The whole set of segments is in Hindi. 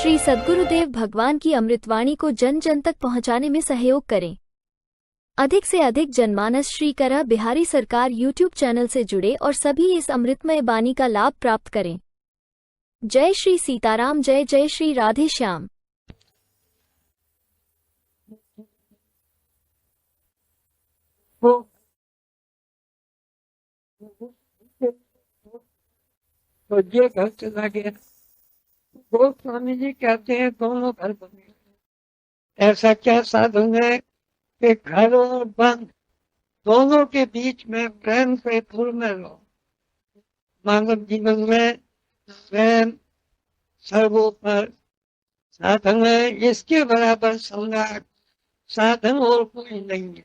श्री सद्गुरुदेव भगवान की अमृतवाणी को जन जन तक पहुंचाने में सहयोग करें। अधिक से अधिक जनमानस श्री करा बिहारी सरकार यूट्यूब चैनल से जुड़े और सभी इस अमृतमय बानी का लाभ प्राप्त करें। जय श्री सीताराम, जय जय श्री राधे श्याम। तो ये घर चला गया। गोस्वामी जी कहते हैं दोनों घर बने। ऐसा क्या साधन है कि घर और बंद दोनों के बीच में प्रेम से पूर्ण रहो। मानव जीवन में प्रेम सर्वोपर साधन है, इसके बराबर सम्राट साधन और कोई नहीं है।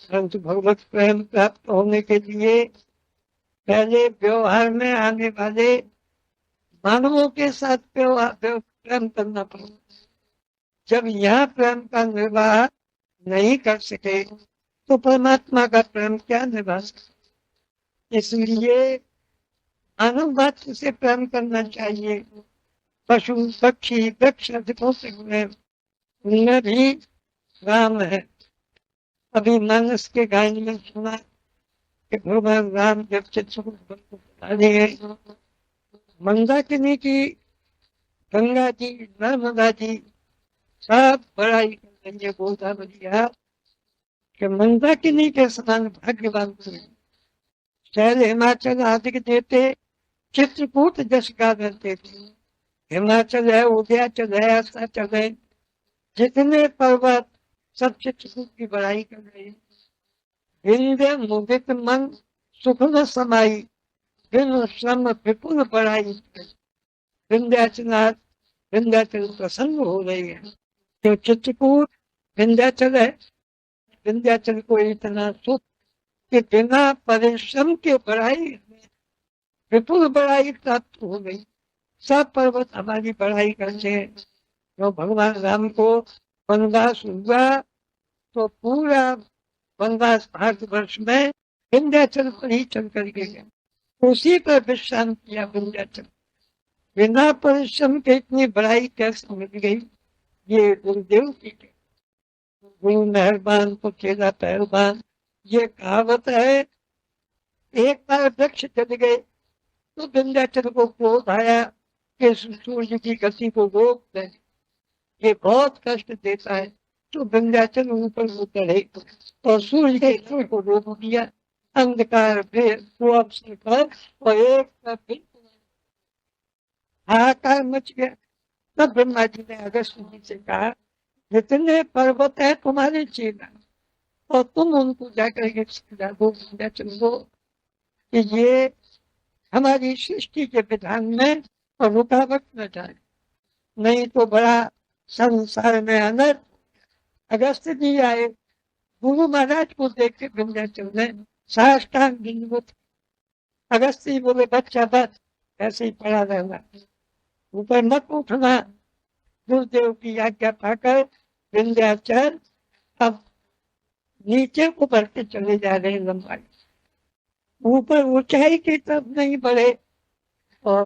परंतु भगवत प्रेम प्राप्त होने के लिए पहले व्यवहार में आने वाले मानवों के साथ प्रेम करना पड़ेगा। जब यह प्रेम का निर्वाह नहीं कर सके तो परमात्मा का प्रेम क्या निभा सके। इसलिए मानव मात्र से प्रेम करना चाहिए। पशु पक्षी वृक्ष उनमें भी राम है। अभी मानस के गायन में सुना कि भगवान राम जब चित्रकूट मंदाकिनी की गंगा जी नर्मदा जी सब बड़ाई कर बोलता बढ़िया कि मंदाकिनी के समान भाग्यवान शहर हिमाचल आदि देते चित्रकूट जस गा करते थे। हिमाचल है, उदयाचल है, अस्ताचल है, जितने पर्वत सब चित्रकूट की बड़ाई कर रहे हैं। विंध्य मुदित मन सुख न समाई, बिन श्रम विपुल बड़ाई। विंध्याचल प्रसन्न हो रही है। तो चित्रकूट विंध्याचल है। विंध्याचल को इतना सुख कि बिना परिश्रम के बड़ाई विपुल बड़ाई प्राप्त हो गई। सब पर्वत हमारी बड़ाई करते हैं। तो भगवान राम को वनवास हुआ तो पूरा वनवास भारतवर्ष में विंध्याचल पर ही चल कर गया। उसी पर विश्राम किया विंध्याचल। बिना परिश्रम के इतनी बड़ाई कैसे मिल गई। ये गुरुदेव की गुरु मेहरबान तो चेला पहलवान, ये कहावत है। एक बार वृक्ष चल गए तो विंध्याचल को क्रोध आया कि सूर्य की गति को रोक दे, ये बहुत कष्ट देता है। तो विंध्याचल ऊपर उतरे और सूर्य के सूर्य को रोक दिया। अंधकार पर और एक हाहाकार मच गया। तब ब्रह्मा जी ने अगस्त जी से कहा, जितने पर्वत है तुम्हारे चेला और तुम उनको जाकर के समझा दो विंध्याचल को कि ये हमारी सृष्टि के विधान में और रुकावट न जाए, नहीं तो बड़ा संसार में अनर्थ। अगस्त जी आए, गुरु महाराज को देख के विंध्याचल ने साष्टांग दंडवत। अगस्त जी बोले, बच्चा बस ऐसे ही पड़ा रहना, ऊपर मत उठना। गुरुदेव की आज्ञा पाकर विंध्याचल अब नीचे को बढ़ते चले जा रहे लंबाई, ऊपर ऊंचाई की तरफ नहीं बढ़े। और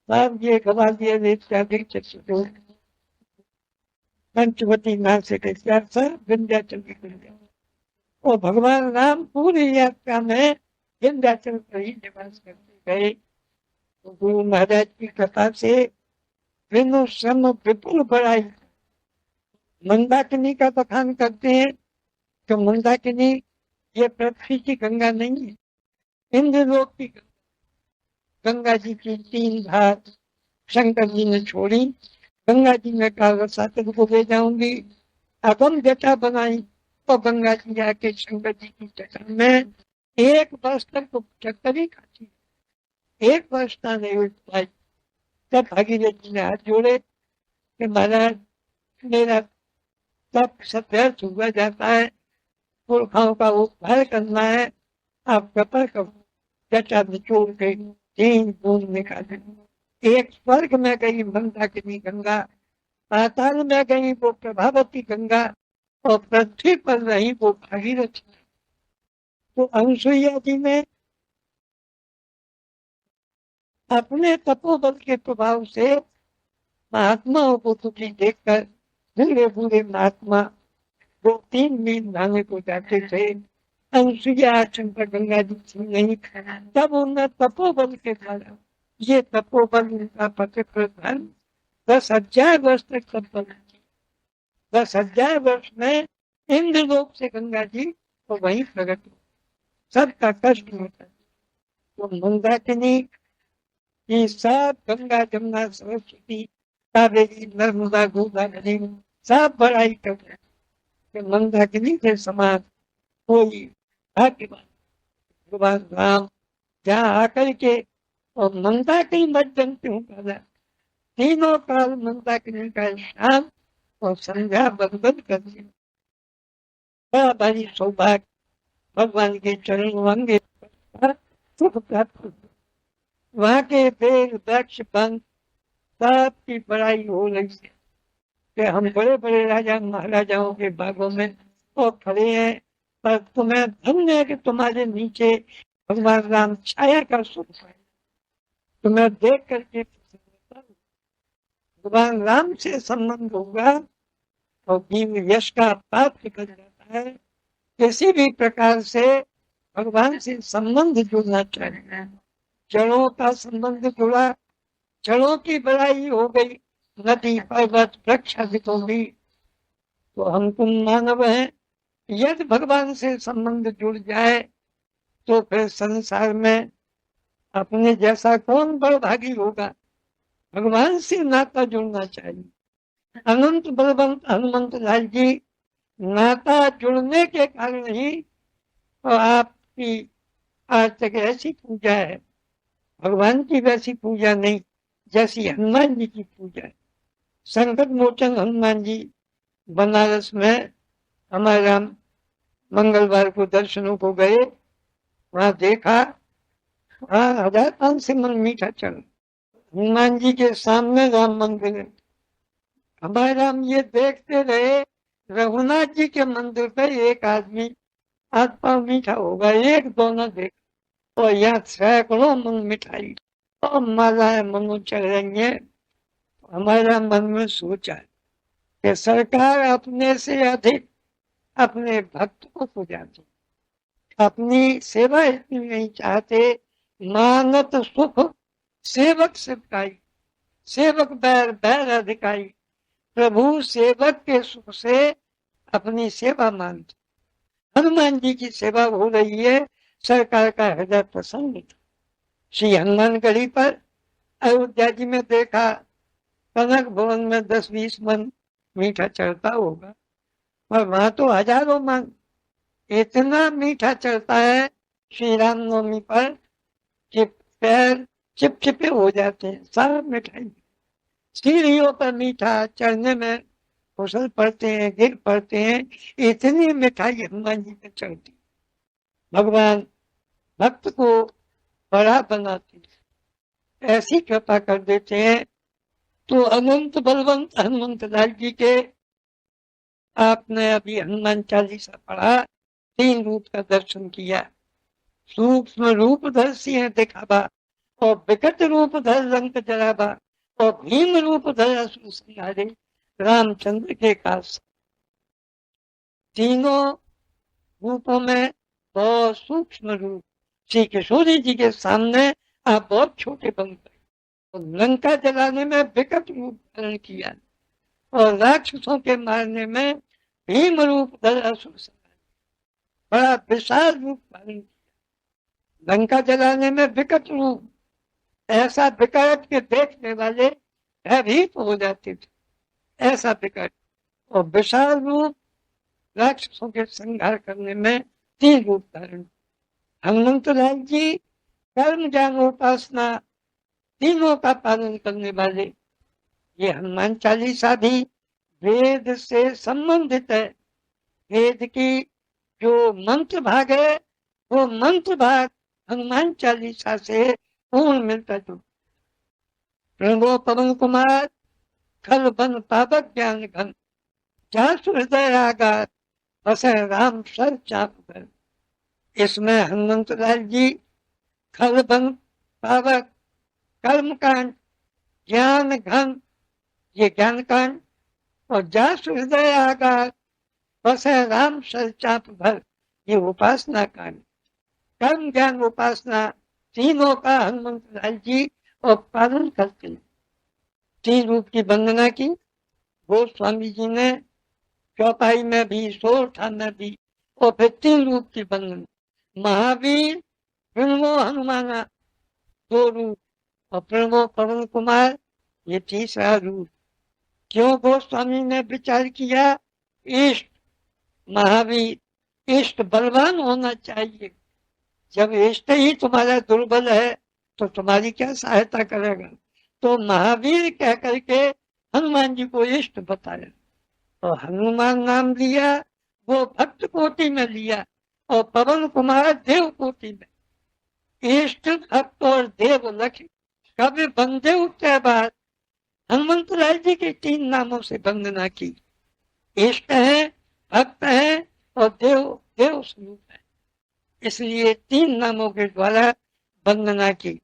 सब ये गवा दिए चित्रकूट पंचवती नाम से विंध्याचल की विंध्या। और भगवान राम पूरी यात्रा में विंध्याचल पर ही निवास करते गए। तो गुरु महाराज की कृपा से बिनु श्रम विपुल बड़ाई। मंदाकिनी का बखान करते हैं तो मंदाकिनी ये पृथ्वी की गंगा नहीं है, इंद्रलोक की गंगा जी की 3 धार शंकर जी ने छोड़ी। गंगा जी ने कहा सातर को ले जाऊंगी। अगम जटा बनाई तो गंगा जी आके शंकर जी की जटा में 1 वर्ष तक तो चक्कर ही खाती, 1 वर्ष का नहीं उठ पाई। तब भागीरथ जी ने हाथ जोड़े कि महाराज मेरा तब सब व्यर्थ हुआ जाता है, पुरखाओं का उद्धार करना है, आप कृपा करो। जटा निचोड़ के 3 बूंद निकाले। एक स्वर्ग में गई मंदाकिनी गंगा, पाताल में गई वो प्रभावती गंगा और पृथ्वी पर रही वो भागीरथी। तो अनुसुईया जी ने अपने तपोबल के प्रभाव से महात्माओं को दुखी देखकर बूढ़े बूढ़े महात्मा 2-3 मील नहाने को जाते थे। अनुसुईया आश्रम पर गंगा जी थी नहीं, तब उन्हें तपोबल के द्वारा, ये तपोबल उनका पवित्र धर्म 10,000 वर्ष तक तपोबल, 10,000 वर्ष में इंद्रलोक से गंगा जी तो वही प्रकट हो, सबका कष्ट होता है। तो मंदाकिनी ये सब गंगा जमुना सरस्वती कावेरी नर्मदा गोदावरी सब बड़ाई कर रहे हैं कि मंदाकिनी के समान कोई भाग्यवान भगवान राम जहाँ आकर के और मंदाकिनी मत जनते हूँ पहला तीनों काल मंदाकिनी का शाम और संध्या बंदन कर दिया। बड़ा भारी सौभाग्य भगवान के चरण होंगे, सुख प्राप्त हो। वहाँ के पेड़ वृक्ष वन सबकी बड़ाई हो रही है कि हम बड़े बड़े राजा महाराजाओं के बागों में तो खड़े हैं, पर तुम्हें धन्य है कि तुम्हारे नीचे भगवान राम छाया का सुख पाए। तुम्हें देख करके भगवान राम से संबंध होगा तो जीव यश का प्राप्त कर जाता है। किसी भी प्रकार से भगवान से संबंध जुड़ना चाहिए। जड़ों का संबंध जुड़ा, जड़ों की बड़ाई हो गई, नदी पर्वत वृक्ष आदि होगी, तो हम तुम मानव हैं। यदि भगवान से संबंध जुड़ जाए तो फिर संसार में अपने जैसा कौन बड़भागी होगा। भगवान से नाता जुड़ना चाहिए। अनंत बलवंत हनुमंत लाल जी नाता जुड़ने के कारण ही तो आपकी आज तक ऐसी पूजा है, भगवान की वैसी पूजा नहीं जैसी हनुमान जी की पूजा है। संकट मोचन हनुमान जी बनारस में हमारा मंगलवार को दर्शनों को गए, वहां देखा वहां 1000 से मन मीठा चल। हनुमान जी के सामने राम मंदिर है। हमारे राम ये देखते रहे रघुनाथ जी के मंदिर पर एक आदमी हाथ पाँव मीठा होगा, एक दोनों देख और यहाँ सैकड़ों मन मिठाई और मालाएं मनो चल रही है। हमारा मन में सोचा कि सरकार अपने से अधिक अपने भक्त को पुजाती, अपनी सेवा इतनी नहीं चाहते। मानत सुख सेवक सेवकाई, सेवक बैर बैर अधिकारी। प्रभु सेवक के सुख से अपनी सेवा मानते। हनुमान जी की सेवा हो रही है, सरकार का हृदय प्रसन्न था। श्री हनुमानगढ़ी पर अयोध्या जी में देखा कनक भवन में 10-20 मन मीठा चढ़ता होगा, और वहां तो हजारों मन। इतना मीठा चढ़ता है श्री रामनवमी पर कि पैर चिपचिपे हो जाते हैं। सारा मिठाई सीढ़ियों पर मीठा चढ़ने में फिसल पड़ते हैं, गिर पड़ते हैं। इतनी मिठाई हनुमान जी पे चढ़ती। भगवान भक्त को बड़ा बनाते, ऐसी कृपा कर देते हैं। तो अनंत बलवंत हनुमंत लाल जी के आपने अभी हनुमान चालीसा पढ़ा, 3 रूप का दर्शन किया। सूक्ष्म रूप धर सिंह दिखावा और विकट रूप धर रंग जरावा और भीम रूप धर असुर संहारे रामचंद्र के काज। तीनों रूपों में बहुत सूक्ष्म रूप। श्री किशोरी जी के सामने आप बहुत छोटे बन गए और लंका जलाने में विकट रूप धारण किया और राक्षसों के मारने में भीम रूप धर असुर संहारे बड़ा विशाल रूप धारण किया। लंका जलाने में विकट रूप, ऐसा विकट के देखने वाले भयभीत हो जाते थे, ऐसा विकट और विशाल रूप राक्षसों के संहार करने में 3 रूप धारण। हनुमंत लाल जी कर्म ज्ञान उपासना तीनों का पालन करने वाले। ये हनुमान चालीसा भी वेद से संबंधित है। वेद की जो मंत्र भाग है वो मंत्र भाग हनुमान चालीसा से पूर्ण मिलता जो। प्रणव पवन कुमार खल बन पावक ज्ञान घन जासु हृदय आगार बसे राम सर चाप कर। इसमें हनुमंत लाल जी खल बन पावक कर्मकांड ज्ञान घन ये ज्ञान कांड। और जास हृदय आगार बस है राम चाप भर, ये उपासना कांड। कर्म ज्ञान उपासना तीनों का हनुमंत लाल जी और पालन करते हैं। 3 रूप की वंदना की गोस्वामी जी ने, चौपाई में भी, सोरठा में भी, और फिर 3 रूप की वंदना। महावीर, प्रणवो हनुमाना 2 रूप, और प्रणवो पवन कुमार ये 3रा रूप। क्यों गोस्वामी ने विचार किया? इष्ट महावीर, इष्ट बलवान होना चाहिए। जब इष्ट ही तुम्हारा दुर्बल है तो तुम्हारी क्या सहायता करेगा? तो महावीर कह करके हनुमान जी को इष्ट बताया। और हनुमान नाम लिया वो भक्त कोटि में लिया, और पवन कुमार देव कोटि में। इष्ट, भक्त और देव लक्ष्य कभी बंदे के बाद हनुमंत लाल जी के 3 नामों से वंदना की। इष्ट है, भक्त है और देव देव स्वरूप है, इसलिए 3 नामों के द्वारा वंदना की।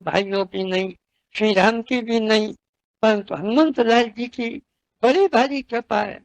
भाइयों की नहीं, श्री राम की भी नहीं, परंतु हनुमंत लाल जी की बड़ी भारी कृपा है।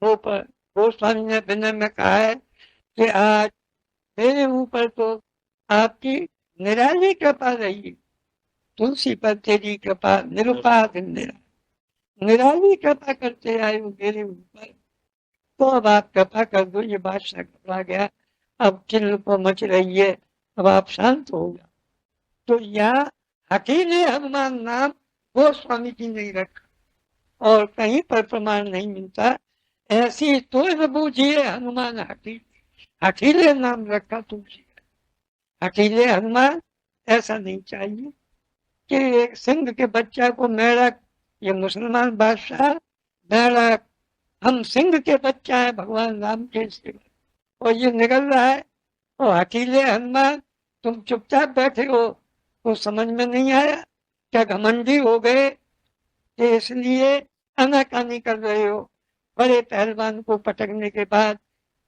वो पर गोस्वामी ने विनय में कहा है कि आज मेरे ऊपर तो आपकी निराली कृपा रही। तुलसी पर तेरी कृपा निरुपाध निराली कृपा करते आए हो मेरे ऊपर, तो अब आप कृपा कर दो। ये बादशाह घबरा गया, अब चिल्ल को मच रही है, अब आप शांत हो गया। तो यहाँ अकेले हनुमान नाम गोस्वामी जी नहीं रखा और कहीं पर प्रमाण नहीं मिलता। ऐसी तो न बूझिए हनुमान अकेले नाम रखा तुलसी, अकेले हनुमान, ऐसा नहीं चाहिए कि एक सिंह के बच्चा को मेढक, ये मुसलमान बादशाह मेढक, हम सिंह के बच्चा है भगवान राम के सेवक, और ये निकल रहा है। और अकेले हनुमान, तुम चुपचाप बैठे हो तो समझ में नहीं आया क्या? घमंडी हो गए कि इसलिए आनाकानी कर रहे हो? बड़े पहलवान को पटकने के बाद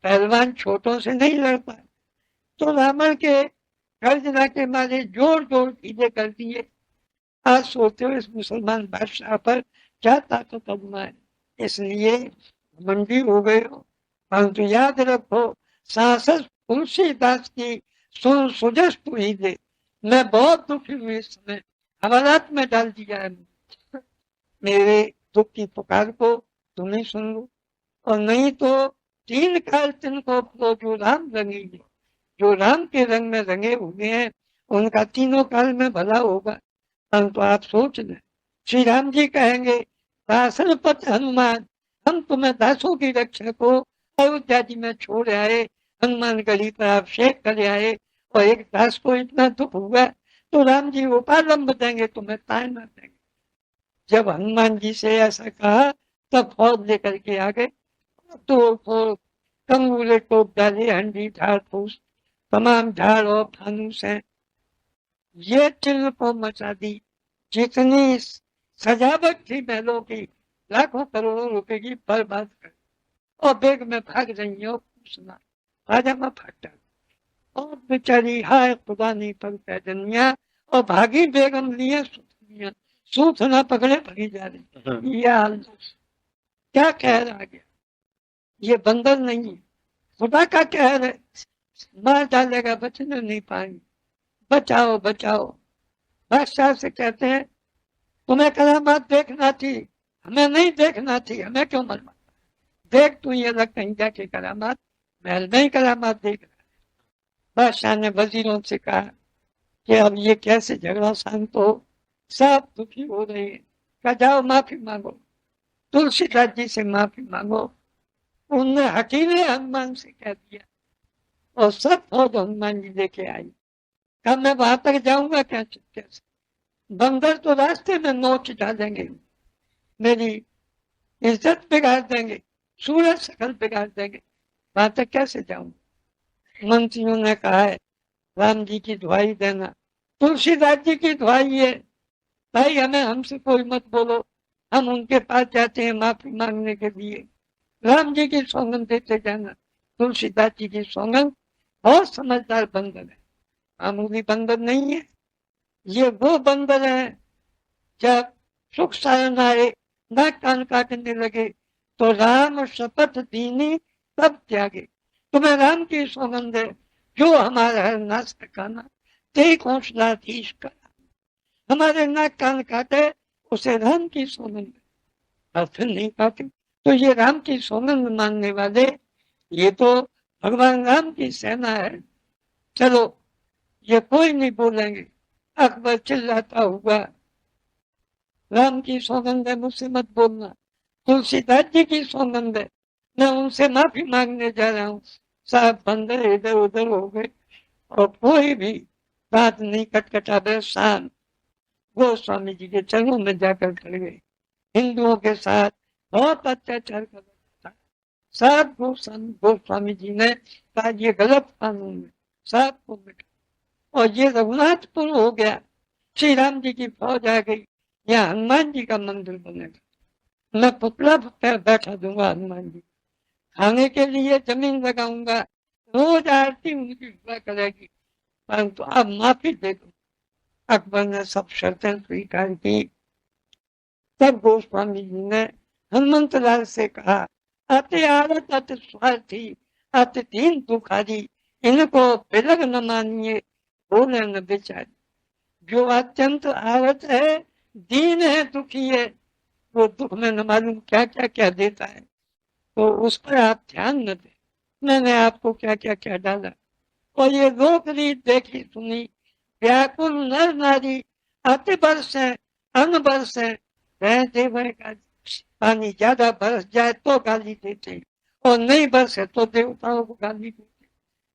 पहलवान छोटों से नहीं लड़ पाए, तो रावण के गर्जना के मारे जोर जोर चीजें कर दिए। आज सोचते हो इस मुसलमान बादशाह पर क्या ताकत आजमाए, इसलिए मंडी हो गए हो। परंतु याद रखो, सांसद तुलसीदास की सुन सुजस तू ही दे। मैं बहुत दुखी हुई इस समय, हवालात में डाल दिया है। मेरे दुख की पुकार को तुम ही सुन लो, और नहीं तो 3 काल तिनको तो जो राम रंगेंगे, जो राम के रंग में रंगे हुए हैं उनका 3 काल में भला होगा। परंतु आप सोच लें, श्री राम जी कहेंगे दासन पथ हनुमान, हम तुम्हें दासों की रक्षा को अयोध्या जी में छोड़ आए, हनुमान गढ़ी पर आप शेख कर आए, और एक दास को इतना दुख हुआ तो राम जी उपालंब देंगे, तुम्हें तायना देंगे। जब हनुमान जी से ऐसा कहा तब फौज लेकर के आ गए, तोड़ फोड़ कंगूले टोप डाले, हंडी झाड़ फूस तमाम झाड़ और फानूस है, ये चिल्ल को मचा दी। जितनी सजावट थी महलों की, लाखों करोड़ों रुपए की बर्बाद कर, और बेग में भाग रही हो सुना पाजामा फाटा, और बेचारी हाय खुदा नहीं पर पैदनिया, और भागी बेगम लिए सुथनिया, सूथ ना पकड़े भगी जा रही। ये हाल क्या कहर आ गया? ये बंदर नहीं है, खुदा का कहर है, मार डालेगा, बचने नहीं पाएंगे। बचाओ बचाओ। बादशाह से कहते हैं तुम्हें करामात देखना थी, हमें नहीं देखना थी, हमें क्यों मरवा? देख तू ये लग कहीं जाके करामात, महल में ही करामात देख रहा है। बादशाह ने वजीरों से कहा कि अब ये कैसे झगड़ा शांत हो, सब दुखी हो रहे हैं, कहा जाओ माफी मांगो, तुलसीदास जी से माफी मांगो। उनने हकीमे हनुमान से कह दिया, और सब फौज हनुमान जी लेके आई। कहा मैं वहां तक जाऊंगा क्या चुपके से? बंदर तो रास्ते में नोच डालेंगे, मेरी इज्जत बिगाड़ देंगे, सूरज शकल बिगाड़ देंगे, वहां तक कैसे जाऊं? मंत्रियों ने कहा है राम जी की दुहाई देना, तुलसीदास जी की दुहाई है, भाई हमें हमसे कोई मत बोलो, हम उनके पास जाते हैं माफी मांगने के लिए, राम जी की सौगंध देते जाना। तुलसीदास जी की सौगंध, बहुत समझदार बंदर है, मामूली बंदर नहीं है। ये वो बंदर है जब सुख सायन आए नाक कान काटने लगे तो राम शपथ दीनी तब त्यागे। तुम्हें राम की सौगंध है, जो हमारा है नाश खाना ते कौशलाधीश का। हमारे नाक कान काटे उसे राम की सौगंध, और फिर नहीं काटे तो ये राम की सौगंध मानने वाले, ये तो भगवान राम की सेना है। चलो ये कोई नहीं बोलेंगे। अकबर चिल्लाता हुआ, राम की सौगंध है मुझसे मत बोलना, तुलसीदास जी की सौगंध है, मैं उनसे माफी मांगने जा रहा हूँ। साहब बंदर इधर उधर हो गए और कोई भी बात नहीं खटखटाते, शांत गोस्वामी जी के चरणों में जाकर खड़े गए। हिंदुओं के साथ बहुत अत्याचार कर रहा था। सब गोस्वामी जी ने कहा ये गलत कानून है, सब को मिटा। और ये रघुनाथपुर हो गया, श्री राम जी की फौज आ गई, यहाँ हनुमान जी का मंदिर बनेगा, मैं पुतला बैठा दूंगा हनुमान जी, खाने के लिए जमीन लगाऊंगा, रोज आरती उनकी हुआ करेगी, परंतु आप माफी दे दो। अकबर ने सब शर्तें स्वीकार की। तब गोस्वामी जी ने हनुमंत लाल से कहा, अति आरत अति स्वार्थी अति दीन दुखारी, इनको बिलग न मानिए बोले न बेचारी। जो अत्यंत आरत है, दीन है, दुखी है, वो दुख में न मालूम क्या क्या क्या देता है, तो उस पर आप ध्यान न दें। मैंने आपको क्या क्या क्या डाला। और ये लोक रीत देखी सुनी, व्याकुल नर नारी अति बरस है, अन बरस है, देव का पानी ज्यादा बरस जाए तो गाली देते, और नहीं बरसे तो देवताओं को गाली देते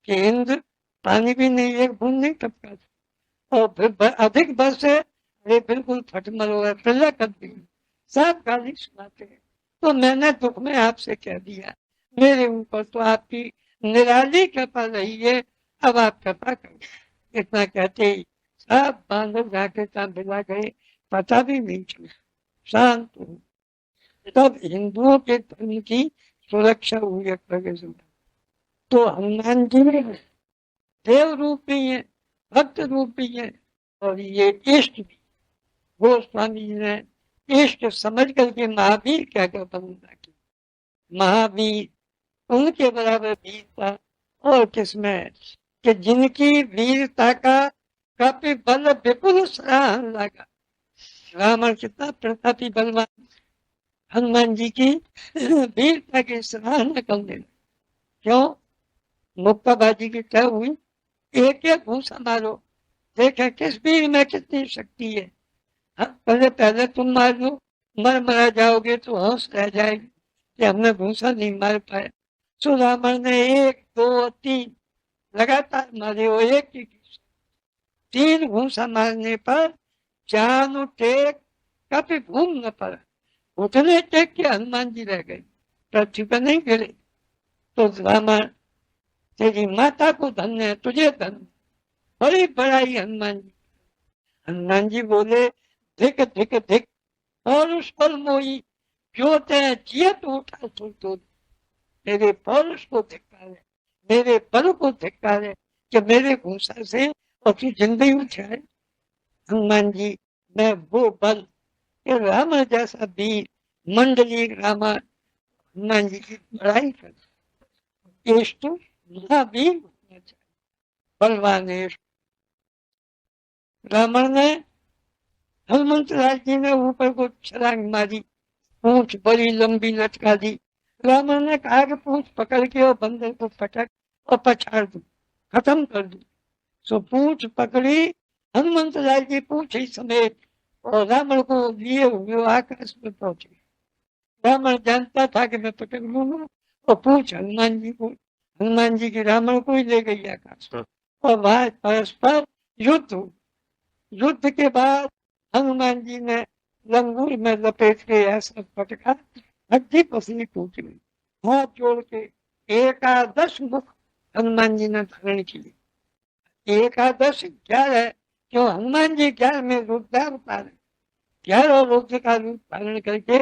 कि इंद्र पानी भी नहीं, एक बूंद नहीं टपका, और फिर अधिक बरसे ये बिल्कुल फटमल हो गया, कर दी, सब गाली सुनाते हैं। तो मैंने दुख में आपसे कह दिया, मेरे ऊपर तो आपकी निराली कृपा रही है, अब आप कृपा करो। इतना कहते ही सब बांधव जाके बिला गए, पता भी नहीं चला, शांत हो। तब हिंदुओं के धर्म की सुरक्षा हुई अकबर के समय। तो हनुमान जी देव रूप भी है, भक्त रूप भी है, और ये इष्ट भी। गोस्वामी जी ने इष्ट समझ करके महावीर क्या क्या वर्णना की। महावीर उनके बराबर वीरता और किसमें, कि जिनकी वीरता का काफी बल विपुल सराहन लगा। रावण कितना प्रतापी बलवान, हनुमान जी की वीरता की सराहना करने लगे। क्यों? मुक्काबाजी की क्या हुई, एक एक घूसा मारो, देखे किस वीर में कितनी शक्ति है। पहले पहले तुम मार लो, मरा जाओगे तो हौस रह जाएगी कि हमने घूसा नहीं मार पाया। सो रावण ने 1 2 3 लगातार मारे, वो एक ही 3 घूसा मारने पर जान टेक कभी घूम न पड़ा, उतने टेक के हनुमान जी रह गए, पृथ्वी पर नहीं गिरे। तो रावण, तेरी माता को धन्य है, तुझे धन्य, बड़ी बड़ाई हनुमान जी। हनुमान जी बोले, धिक धिक धिक पौरुष पर मोई, जो ते जियत उठा तो मेरे पौरुष को धिक्कार है, मेरे बल को धिक्कार है कि मेरे घूसा से और तू जिंदगी उठाए। हनुमान जी मैं वो बल, रावण जैसा वीर मंडली रामा हनुमान जी की बड़ाई कर, तो महावीर होना चाहिए, बलवान। रावण ने हनुमंत लाल जी ने ऊपर को छलांग मारी, पूंछ बड़ी लंबी लटका दी। रावण ने कहा कि पूंछ पकड़ के और बंदर को पटक और पछाड़ दू, खत्म कर दू। सो पूंछ पकड़ी, हनुमंत लाल जी पूंछ ही समेत और रावण को लिए हुए आकाश में पहुंचे। रावण जानता था कि मैं पटक लूंगा, और पूंछ हनुमान जी की रावण को ही ले गई आकाश, और वहां परस्पर युद्ध हुआ। युद्ध के बाद हनुमान जी ने लंगूर में लपेट के ऐसा पटका, हड्डी पसली टूट गई। हाथ जोड़ के 11 मुख हनुमान जी ने धारण किए। 11 11, क्यों? हनुमान जी 11 में रुद्र अवतार, 11 रुद्र का रूप धारण करके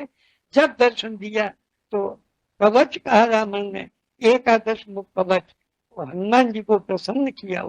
जब दर्शन दिया तो कवच कहा रावण ने, 11 मुख कवच, हनुमान जी को प्रसन्न किया।